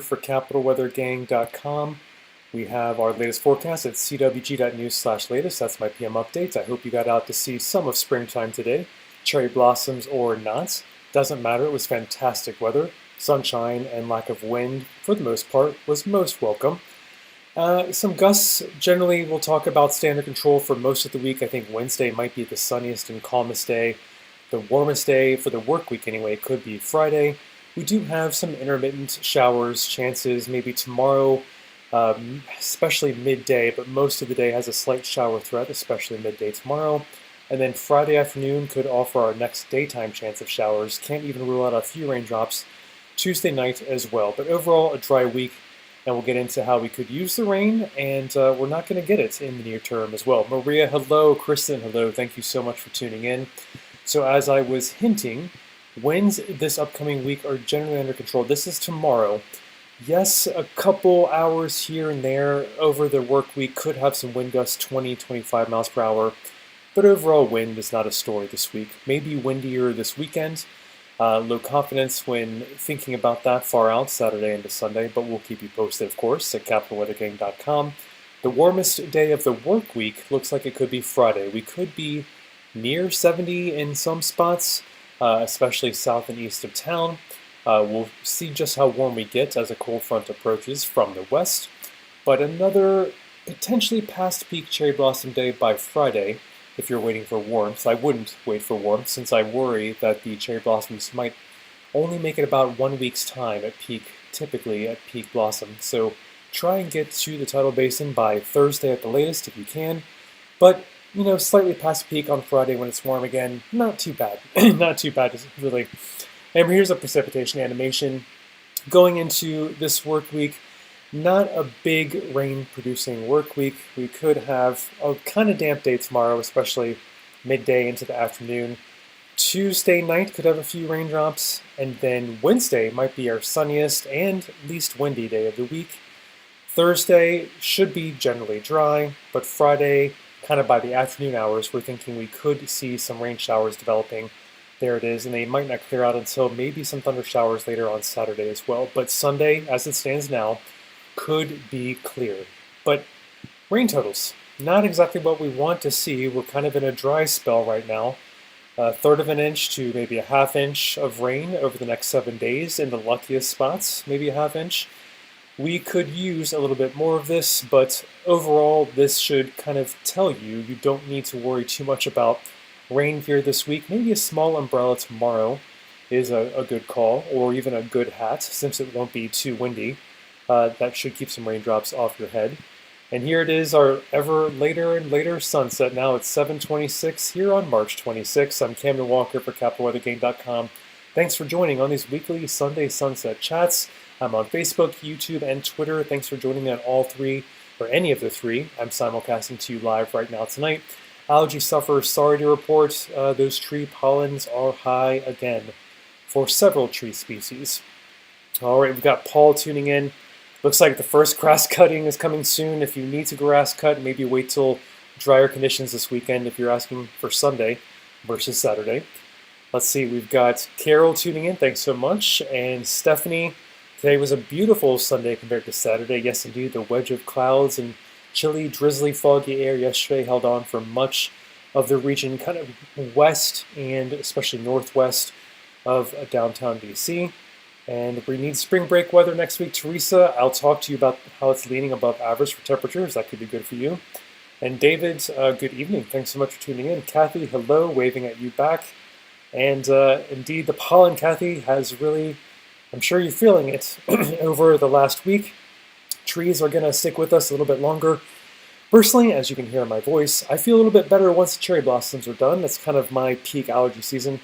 For CapitalWeatherGang.com. We have our latest forecast at CWG.news/latest. That's my PM updates. I hope you got out to see some of springtime today. Cherry blossoms or not, doesn't matter. It was fantastic weather. Sunshine and lack of wind, for the most part, was most welcome. Some gusts, generally, we'll talk about standard control for most of the week. I think Wednesday might be the sunniest and calmest day. The warmest day for the work week, anyway, could be Friday. We do have some intermittent showers chances, maybe tomorrow, especially midday, but most of the day has a slight shower threat, especially midday tomorrow. And then Friday afternoon could offer our next daytime chance of showers. Can't even rule out a few raindrops Tuesday night as well. But overall, a dry week, and we'll get into how we could use the rain, and we're not going to get it in the near term as well. Maria, hello. Kristen, hello. Thank you so much for tuning in. So as I was hinting, winds this upcoming week are generally under control. This is tomorrow. Yes, a couple hours here and there over the work week could have some wind gusts 20, 25 miles per hour. But overall, wind is not a story this week. Maybe windier this weekend. Low confidence when thinking about that far out, Saturday into Sunday, but we'll keep you posted, of course, at CapitalWeatherGang.com. The warmest day of the work week looks like it could be Friday. We could be near 70 in some spots, especially south and east of town. We'll see just how warm we get as a cold front approaches from the west. But another potentially past peak cherry blossom day by Friday if you're waiting for warmth. I wouldn't wait for warmth since I worry that the cherry blossoms might only make it about 1 week's time at peak, typically at peak blossom. So try and get to the tidal basin by Thursday at the latest if you can. But slightly past peak on Friday when it's warm again, not too bad. Not too bad, really. And here's a precipitation animation. Going into this work week, not a big rain-producing work week. We could have a kind of damp day tomorrow, especially midday into the afternoon. Tuesday night could have a few raindrops, and then Wednesday might be our sunniest and least windy day of the week. Thursday should be generally dry, but Friday, kind of by the afternoon hours, we're thinking we could see some rain showers developing. There it is, and they might not clear out until maybe some thunder showers later on Saturday as well. But Sunday, as it stands now, could be clear. But rain totals, not exactly what we want to see. We're kind of in a dry spell right now. A third of an inch to maybe a half inch of rain over the next 7 days in the luckiest spots, maybe a half inch. We could use a little bit more of this, but overall, this should kind of tell you don't need to worry too much about rain gear this week. Maybe a small umbrella tomorrow is a good call, or even a good hat, since it won't be too windy. That should keep some raindrops off your head. And here it is, our ever later and later sunset. Now it's 7:26 here on March 26th. I'm Camden Walker for CapitalWeatherGang.com. Thanks for joining on these weekly Sunday sunset chats. I'm on Facebook, YouTube, and Twitter. Thanks for joining me on all three, or any of the three. I'm simulcasting to you live right now tonight. Allergy sufferers, sorry to report, those tree pollens are high again for several tree species. All right, we've got Paul tuning in. Looks like the first grass cutting is coming soon. If you need to grass cut, maybe wait till drier conditions this weekend if you're asking for Sunday versus Saturday. Let's see, we've got Carol tuning in. Thanks so much. And Stephanie, today was a beautiful Sunday compared to Saturday. Yes, indeed, the wedge of clouds and chilly, drizzly, foggy air yesterday held on for much of the region, kind of west and especially northwest of downtown DC. And we need spring break weather next week. Teresa, I'll talk to you about how it's leaning above average for temperatures. That could be good for you. And David, good evening. Thanks so much for tuning in. Kathy, hello, waving at you back. And indeed, the pollen, Kathy, has really, I'm sure you're feeling it over the last week. Trees are going to stick with us a little bit longer. Personally, as you can hear in my voice, I feel a little bit better once the cherry blossoms are done. That's kind of my peak allergy season.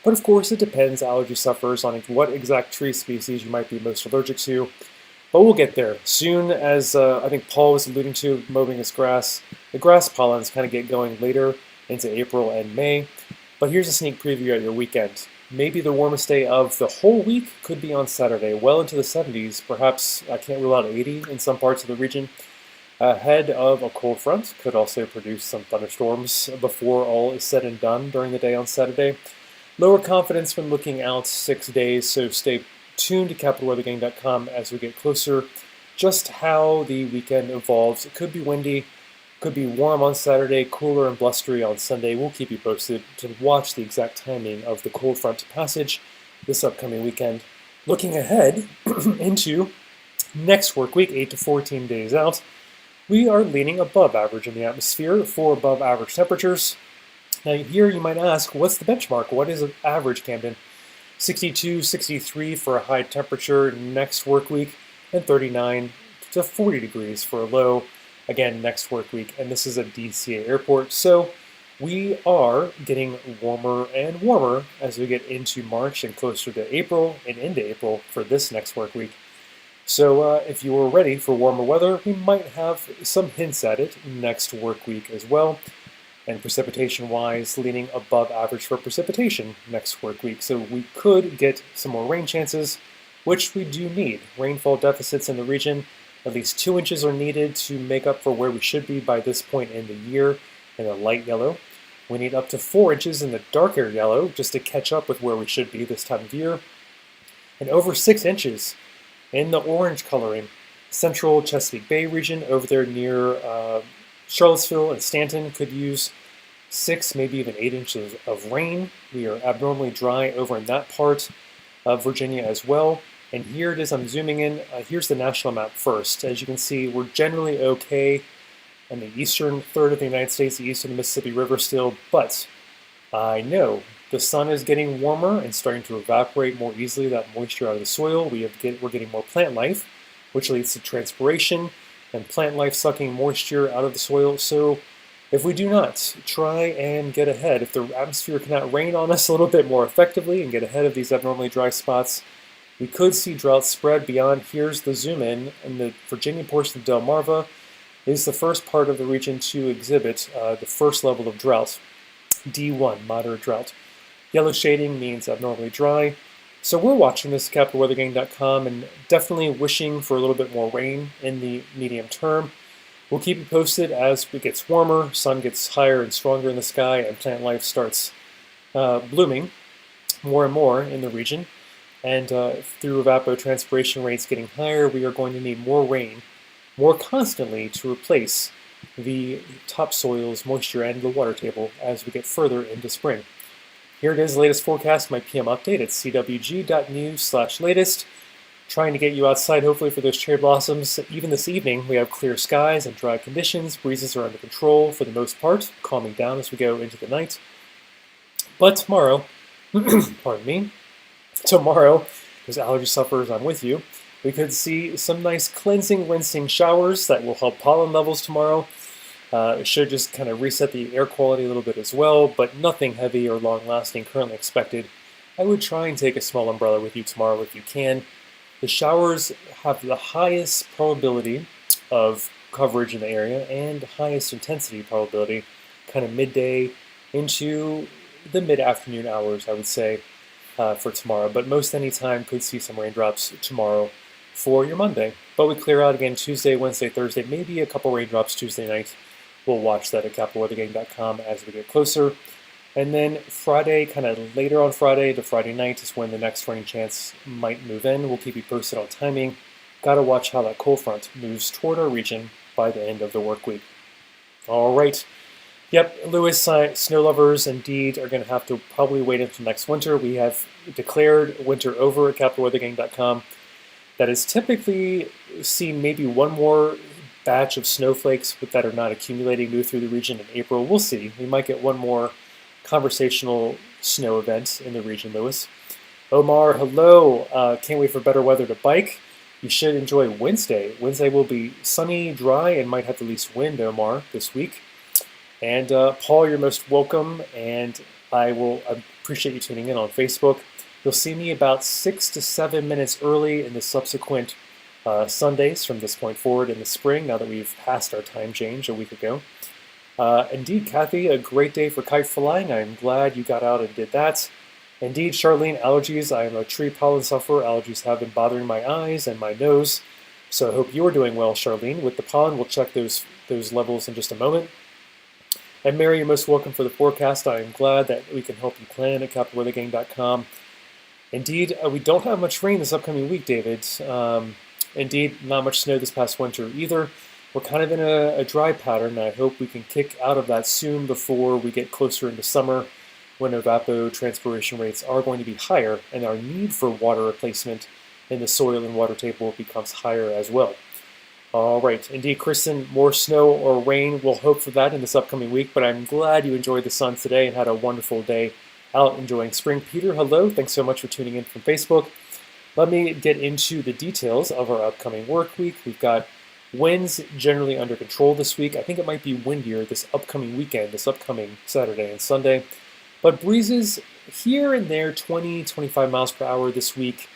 But of course, it depends, allergy sufferers, on what exact tree species you might be most allergic to. But we'll get there. Soon, as I think Paul was alluding to, mowing his grass, the grass pollens kind of get going later into April and May. But here's a sneak preview at your weekend. Maybe the warmest day of the whole week could be on Saturday, well into the 70s, perhaps, I can't rule out 80 in some parts of the region. Ahead of a cold front, could also produce some thunderstorms before all is said and done during the day on Saturday. Lower confidence when looking out 6 days, so stay tune to capitalweathergang.com as we get closer. Just how the weekend evolves. It could be windy, could be warm on Saturday, cooler and blustery on Sunday. We'll keep you posted to watch the exact timing of the cold front passage this upcoming weekend. Looking ahead into next work week, 8 to 14 days out, we are leaning above average in the atmosphere for above average temperatures. Now here you might ask, what's the benchmark? What is average, Camden? 62, 63 for a high temperature next work week, and 39 to 40 degrees for a low, again, next work week. And this is a DCA airport, so we are getting warmer and warmer as we get into March and closer to April and into April for this next work week. So if you were ready for warmer weather, we might have some hints at it next work week as well. And precipitation-wise, leaning above average for precipitation next work week. So we could get some more rain chances, which we do need. Rainfall deficits in the region, at least 2 inches are needed to make up for where we should be by this point in the year in the light yellow. We need up to 4 inches in the darker yellow just to catch up with where we should be this time of year. And over 6 inches in the orange coloring, central Chesapeake Bay region over there near Charlottesville and Stanton could use 6, maybe even 8 inches of rain. We are abnormally dry over in that part of Virginia as well. And here it is, I'm zooming in. Here's the national map first. As you can see, we're generally okay in the eastern third of the United States, the east of the Mississippi River still, but I know the sun is getting warmer and starting to evaporate more easily that moisture out of the soil. We're getting more plant life, which leads to transpiration and plant life sucking moisture out of the soil. So if we do not try and get ahead, if the atmosphere cannot rain on us a little bit more effectively and get ahead of these abnormally dry spots, we could see drought spread beyond. Here's the zoom in the Virginia portion of Delmarva is the first part of the region to exhibit the first level of drought, D1, moderate drought. Yellow shading means abnormally dry. So we're watching this at capitalweathergang.com and definitely wishing for a little bit more rain in the medium term. We'll keep you posted as it gets warmer, sun gets higher and stronger in the sky, and plant life starts blooming more and more in the region. And through evapotranspiration rates getting higher, we are going to need more rain more constantly to replace the topsoil's moisture and the water table as we get further into spring. Here it is, the latest forecast, my PM update at CWG.news/latest. Trying to get you outside, hopefully, for those cherry blossoms. Even this evening, we have clear skies and dry conditions. Breezes are under control for the most part, calming down as we go into the night. But tomorrow, pardon me, tomorrow, as allergy sufferers, I'm with you, we could see some nice cleansing, rinsing showers that will help pollen levels tomorrow. It should just kind of reset the air quality a little bit as well, but nothing heavy or long-lasting currently expected. I would try and take a small umbrella with you tomorrow if you can. The showers have the highest probability of coverage in the area and highest intensity probability kind of midday into the mid-afternoon hours, I would say, for tomorrow. But most any time could see some raindrops tomorrow for your Monday. But we clear out again Tuesday, Wednesday, Thursday, maybe a couple raindrops Tuesday night. We'll watch that at capitalweathergang.com as we get closer. And then Friday, kind of later on Friday to Friday night is when the next rain chance might move in. We'll keep you posted on timing. Got to watch how that cold front moves toward our region by the end of the work week. All right. Yep, Lewis, snow lovers indeed are going to have to probably wait until next winter. We have declared winter over at capitalweathergang.com. That is typically seen maybe one more batch of snowflakes that are not accumulating move through the region in April. We'll see. We might get one more conversational snow event in the region, Lewis. Omar, hello. Can't wait for better weather to bike. You should enjoy Wednesday. Wednesday will be sunny, dry, and might have the least wind, Omar, this week. And Paul, you're most welcome, and I appreciate you tuning in on Facebook. You'll see me about 6 to 7 minutes early in the subsequent Sundays from this point forward in the spring, now that we've passed our time change a week ago. Indeed, Kathy, a great day for kite flying. I'm glad you got out and did that. Indeed, Charlene, allergies. I am a tree pollen sufferer. Allergies have been bothering my eyes and my nose. So I hope you are doing well, Charlene. With the pollen, we'll check those levels in just a moment. And Mary, you're most welcome for the forecast. I am glad that we can help you plan at capitalweathergang.com. Indeed, we don't have much rain this upcoming week, David. Indeed, not much snow this past winter either. We're kind of in a dry pattern. I hope we can kick out of that soon before we get closer into summer when evapotranspiration rates are going to be higher and our need for water replacement in the soil and water table becomes higher as well. All right, indeed, Kristen, more snow or rain. We'll hope for that in this upcoming week, but I'm glad you enjoyed the sun today and had a wonderful day out enjoying spring. Peter, hello. Thanks so much for tuning in from Facebook. Let me get into the details of our upcoming work week. We've got winds generally under control this week. I think it might be windier this upcoming weekend, this upcoming Saturday and Sunday. But breezes here and there, 20, 25 miles per hour this week.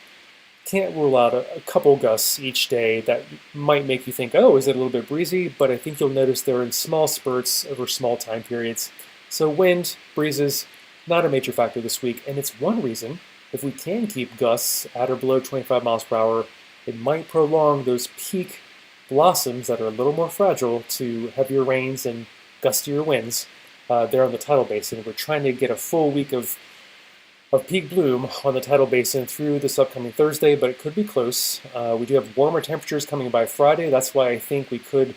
Can't rule out a couple gusts each day that might make you think, oh, is it a little bit breezy? But I think you'll notice they're in small spurts over small time periods. So wind, breezes, not a major factor this week. And it's one reason, if we can keep gusts at or below 25 miles per hour, it might prolong those peak blossoms that are a little more fragile to heavier rains and gustier winds there on the tidal basin. We're trying to get a full week of peak bloom on the tidal basin through this upcoming Thursday, but it could be close. We do have warmer temperatures coming by Friday. That's why I think we could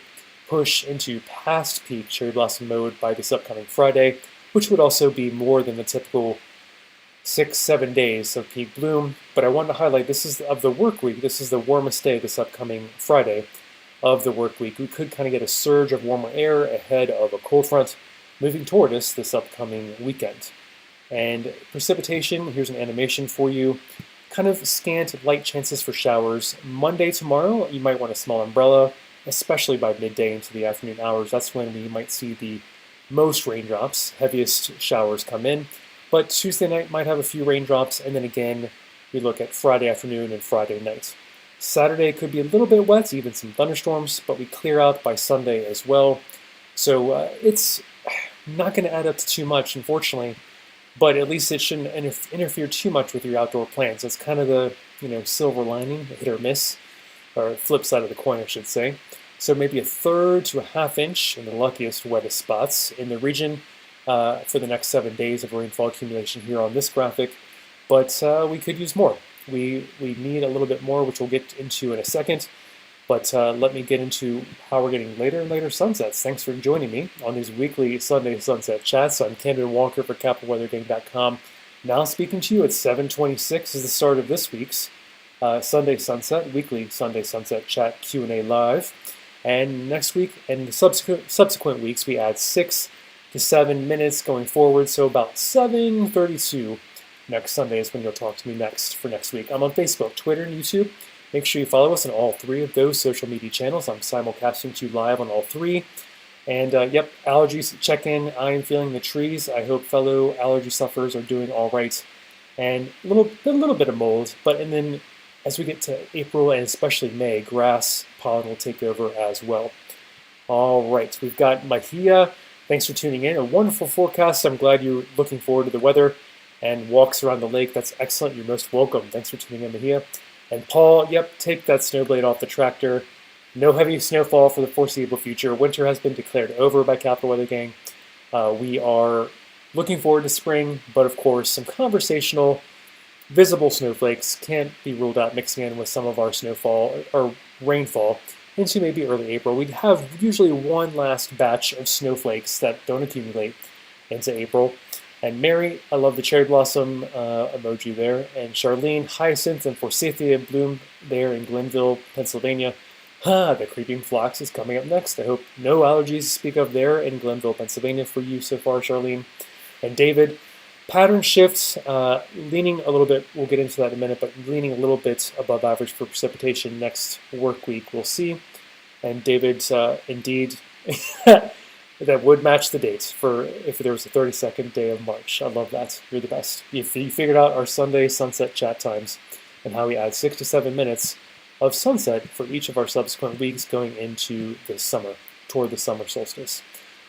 push into past peak cherry blossom mode by this upcoming Friday, which would also be more than the typical 6-7 days of peak bloom. But I wanted to highlight this is of the work week. This is the warmest day this upcoming Friday of the work week. We could kind of get a surge of warmer air ahead of a cold front moving toward us this upcoming weekend. And precipitation, here's an animation for you. Kind of scant light chances for showers. Monday, tomorrow, you might want a small umbrella, especially by midday into the afternoon hours. That's when we might see the most raindrops, heaviest showers come in. But Tuesday night might have a few raindrops, and then again, we look at Friday afternoon and Friday night. Saturday could be a little bit wet, even some thunderstorms, but we clear out by Sunday as well. So it's not going to add up to too much, unfortunately. But at least it shouldn't interfere too much with your outdoor plans. It's kind of the silver lining, hit or miss, or flip side of the coin, I should say. So maybe a third to a half inch in the luckiest, wettest spots in the region for the next 7 days of rainfall accumulation here on this graphic. But we could use more. We need a little bit more, which we'll get into in a second. But let me get into how we're getting later and later sunsets. Thanks for joining me on these weekly Sunday sunset chats. I'm Camden Walker for CapitalWeatherGang.com. Now speaking to you at 7:26 is the start of this week's Sunday sunset, weekly Sunday sunset chat Q&A live. And next week and the subsequent weeks, we add 6 to 7 minutes going forward. So about 7:32 next Sunday is when you'll talk to me next for next week. I'm on Facebook, Twitter, and YouTube. Make sure you follow us on all 3 of those social media channels. I'm simulcasting to you live on all 3. And yep, allergies check-in. I am feeling the trees. I hope fellow allergy sufferers are doing all right. And a little bit of mold. But and then as we get to April and especially May, grass pollen will take over as well. All right, we've got Mahia. Thanks for tuning in. A wonderful forecast. I'm glad you're looking forward to the weather and walks around the lake. That's excellent. You're most welcome. Thanks for tuning in, Mahia. And Paul, yep, take that snowblade off the tractor. No heavy snowfall for the foreseeable future. Winter has been declared over by Capital Weather Gang. We are looking forward to spring, but of course, some conversational, visible snowflakes can't be ruled out mixing in with some of our snowfall or rainfall into maybe early April. We have usually one last batch of snowflakes that don't accumulate into April. And Mary, I love the cherry blossom emoji there. And Charlene, hyacinth and forsythia bloom there in Glenville, Pennsylvania. The creeping phlox is coming up next. I hope no allergies to speak of there in Glenville, Pennsylvania for you so far, Charlene. And David, pattern shifts, leaning a little bit, we'll get into that in a minute, but leaning a little bit above average for precipitation next work week, we'll see. And David, indeed, that would match the dates for if there was a 32nd day of March. I love that. You're the best. You figured out our Sunday sunset chat times and how we add 6 to 7 minutes of sunset for each of our subsequent weeks going into the summer, toward the summer solstice.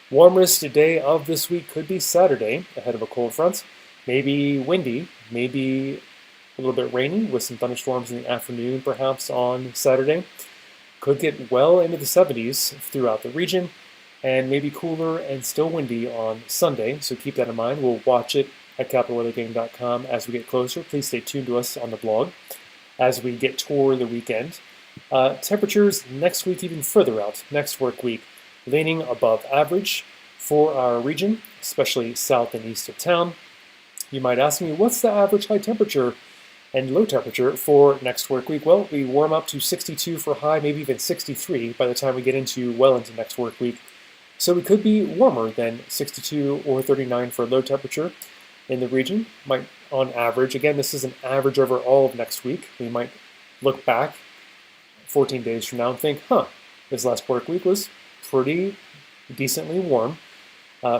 Warmest day of this week could be Saturday, ahead of a cold front. Maybe windy, maybe a little bit rainy with some thunderstorms in the afternoon perhaps on Saturday. Could get well into the 70s throughout the region, and maybe cooler and still windy on Sunday, so keep that in mind. We'll watch it at capitalweathergang.com as we get closer. Please stay tuned to us on the blog as we get toward the weekend. Temperatures next week even further out, next work week, leaning above average for our region, especially south and east of town. You might ask me, what's the average high temperature and low temperature for next work week? Well, we warm up to 62 for high, maybe even 63 by the time we get into next work week. So we could be warmer than 62 or 39 for low temperature in the region. Might, on average, again, this is an average over all of next week. We might look back 14 days from now and think, this last work week was pretty decently warm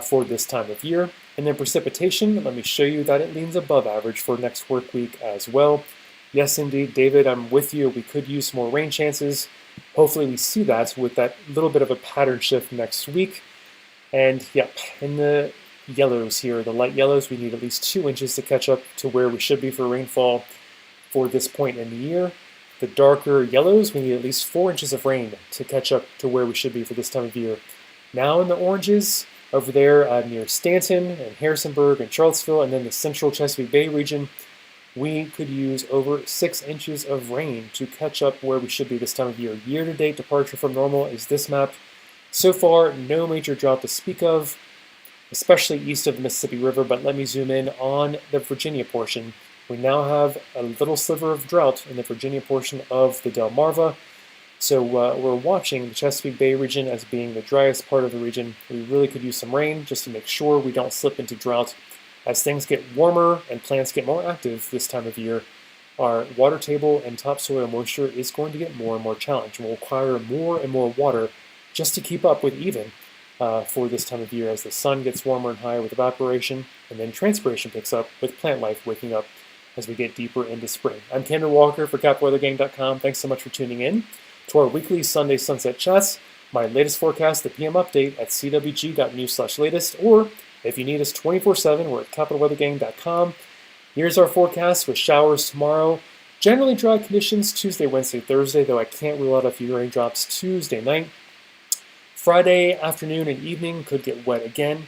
for this time of year. And then precipitation, let me show you that it leans above average for next work week as well. Yes, indeed, David, I'm with you. We could use more rain chances. Hopefully we see that with that little bit of a pattern shift next week. And yep, in the yellows here, the light yellows, we need at least 2 inches to catch up to where we should be for rainfall for this point in the year. The darker yellows, we need at least 4 inches of rain to catch up to where we should be for this time of year. Now in the oranges, over there near Stanton and Harrisonburg and Charlottesville, and then the central Chesapeake Bay region, we could use over 6 inches of rain to catch up where we should be this time of year. Year-to-date departure from normal is this map. So far, no major drought to speak of, especially east of the Mississippi River, but let me zoom in on the Virginia portion. We now have a little sliver of drought in the Virginia portion of the Delmarva. So we're watching the Chesapeake Bay region as being the driest part of the region. We really could use some rain just to make sure we don't slip into drought. As things get warmer and plants get more active this time of year, our water table and topsoil moisture is going to get more and more challenged. We'll require more and more water just to keep up with even for this time of year as the sun gets warmer and higher with evaporation, and then transpiration picks up with plant life waking up as we get deeper into spring. I'm Cameron Walker for CapWeatherGang.com. Thanks so much for tuning in to our weekly Sunday Sunset Chats, my latest forecast, the PM update at CWG.news/latest, or if you need us 24/7, we're at CapitalWeatherGang.com. Here's our forecast with showers tomorrow. Generally dry conditions Tuesday, Wednesday, Thursday, though I can't rule out a few raindrops Tuesday night. Friday afternoon and evening could get wet again.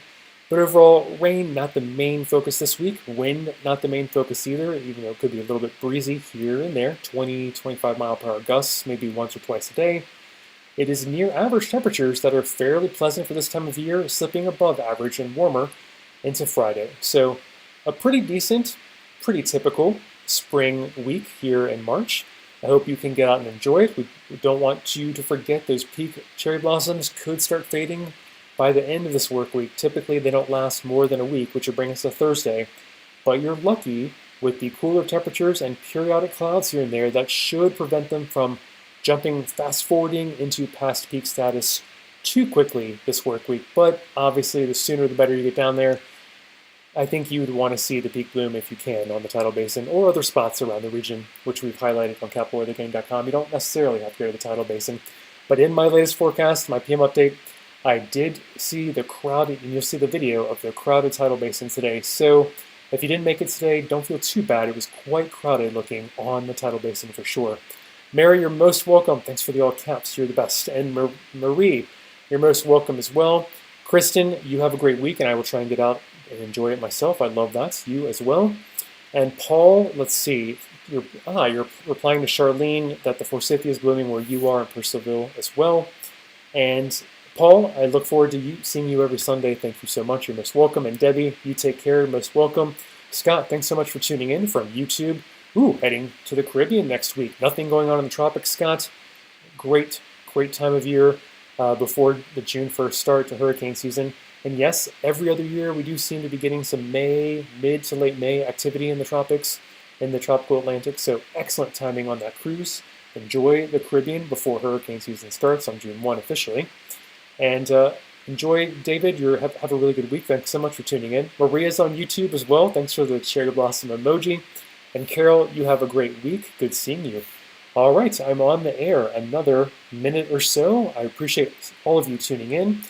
But overall, rain not the main focus this week. Wind not the main focus either, even though it could be a little bit breezy here and there. 20, 25 mile per hour gusts, maybe once or twice a day. It is near average temperatures that are fairly pleasant for this time of year, slipping above average and warmer into Friday. So a pretty decent, pretty typical spring week here in March. I hope you can get out and enjoy it. We don't want you to forget those peak cherry blossoms could start fading by the end of this work week. Typically, they don't last more than a week, which will bring us to Thursday. But you're lucky with the cooler temperatures and periodic clouds here and there that should prevent them from jumping, fast-forwarding into past peak status too quickly this work week. But obviously, the sooner the better you get down there. I think you would want to see the peak bloom if you can on the tidal basin or other spots around the region, which we've highlighted on CapitalWeatherGang.com. You don't necessarily have to go to the tidal basin. But in my latest forecast, my PM update, I did see the crowded, and you'll see the video of the crowded tidal basin today. So if you didn't make it today, don't feel too bad. It was quite crowded looking on the tidal basin for sure. Mary, you're most welcome. Thanks for the all caps. You're the best. And Marie, you're most welcome as well. Kristen, you have a great week, and I will try and get out and enjoy it myself. I love that. You as well. And Paul, let's see. You're replying to Charlene that the forsythia is blooming where you are in Purcellville as well. And Paul, I look forward to seeing you every Sunday. Thank you so much. You're most welcome. And Debbie, you take care. Most welcome. Scott, thanks so much for tuning in from YouTube. Heading to the Caribbean next week. Nothing going on in the tropics, Scott. Great time of year before the June 1st start to hurricane season. And yes, every other year we do seem to be getting some mid to late May activity in the tropics, in the tropical Atlantic. So excellent timing on that cruise. Enjoy the Caribbean before hurricane season starts on June 1 officially. And enjoy, David. Have a really good week. Thanks so much for tuning in. Maria's on YouTube as well. Thanks for the cherry blossom emoji. And Carol, you have a great week. Good seeing you. All right, I'm on the air another minute or so. I appreciate all of you tuning in.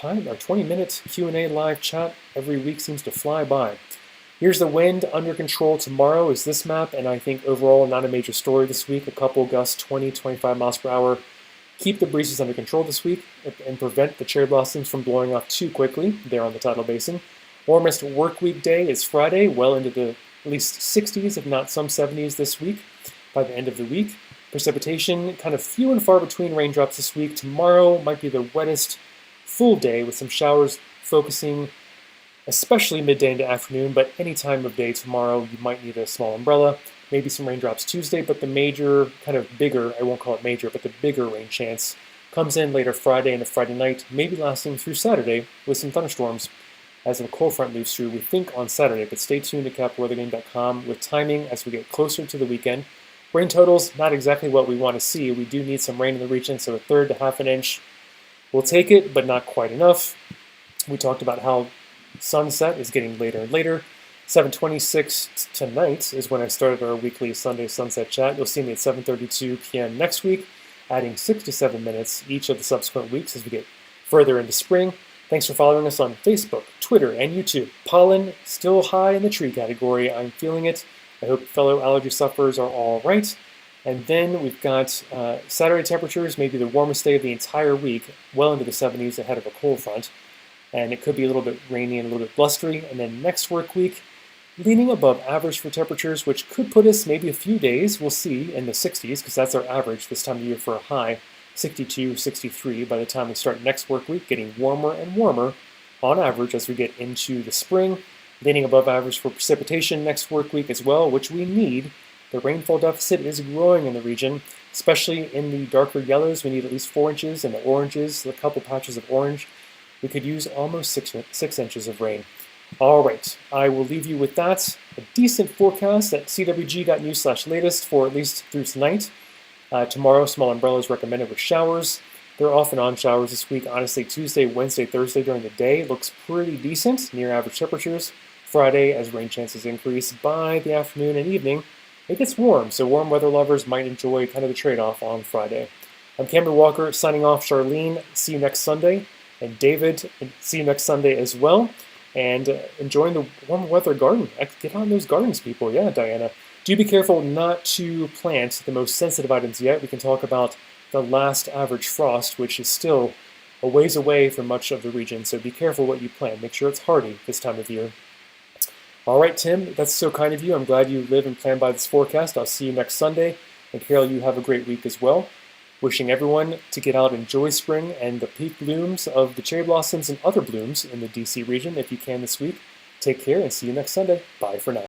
Our 20-minute Q&A live chat every week seems to fly by. Here's the wind under control tomorrow is this map, and I think overall not a major story this week. A couple gusts, 20, 25 miles per hour. Keep the breezes under control this week and prevent the cherry blossoms from blowing off too quickly there on the tidal basin. Warmest work week day is Friday, well into the at least 60s, if not some 70s this week by the end of the week. Precipitation, kind of few and far between raindrops this week. Tomorrow might be the wettest full day with some showers focusing especially midday into afternoon, but any time of day tomorrow you might need a small umbrella. Maybe some raindrops Tuesday, but the major, kind of bigger, I won't call it major, but the bigger rain chance comes in later Friday and the Friday night, maybe lasting through Saturday with some thunderstorms as a cold front moves through, we think, on Saturday. But stay tuned to CapWeatherGame.com with timing as we get closer to the weekend. Rain totals, not exactly what we want to see. We do need some rain in the region, so a third to half an inch. We'll take it, but not quite enough. We talked about how sunset is getting later and later. 7:26 tonight is when I started our weekly Sunday sunset chat. You'll see me at 7:32 p.m. next week, adding 6 to 7 minutes each of the subsequent weeks as we get further into spring. Thanks for following us on Facebook, Twitter, and YouTube. Pollen still high in the tree category. I'm feeling it. I hope fellow allergy sufferers are all right. And then we've got Saturday temperatures, maybe the warmest day of the entire week, well into the 70s ahead of a cold front. And it could be a little bit rainy and a little bit blustery. And then next work week, leaning above average for temperatures, which could put us maybe a few days, we'll see, in the 60s, because that's our average this time of year for a high. 62, 63 by the time we start next work week, getting warmer and warmer on average as we get into the spring, leaning above average for precipitation next work week as well, which we need. The rainfall deficit is growing in the region, especially in the darker yellows. We need at least 4 inches, and the oranges, a couple patches of orange. We could use almost 6 inches of rain. All right, I will leave you with that. A decent forecast at CWG.news/latest for at least through tonight. Tomorrow, small umbrellas recommended with showers. They're off and on showers this week. Honestly, Tuesday, Wednesday, Thursday during the day looks pretty decent, near average temperatures. Friday, as rain chances increase, by the afternoon and evening, it gets warm. So warm weather lovers might enjoy kind of the trade-off on Friday. I'm Cameron Walker signing off. Charlene, see you next Sunday. And David, see you next Sunday as well. And enjoying the warm weather garden. Get on those gardens, people. Yeah, Diana. Do be careful not to plant the most sensitive items yet. We can talk about the last average frost, which is still a ways away from much of the region. So be careful what you plant. Make sure it's hardy this time of year. All right, Tim, that's so kind of you. I'm glad you live and plan by this forecast. I'll see you next Sunday. And Carol, you have a great week as well. Wishing everyone to get out and enjoy spring and the peak blooms of the cherry blossoms and other blooms in the DC region if you can this week. Take care and see you next Sunday. Bye for now.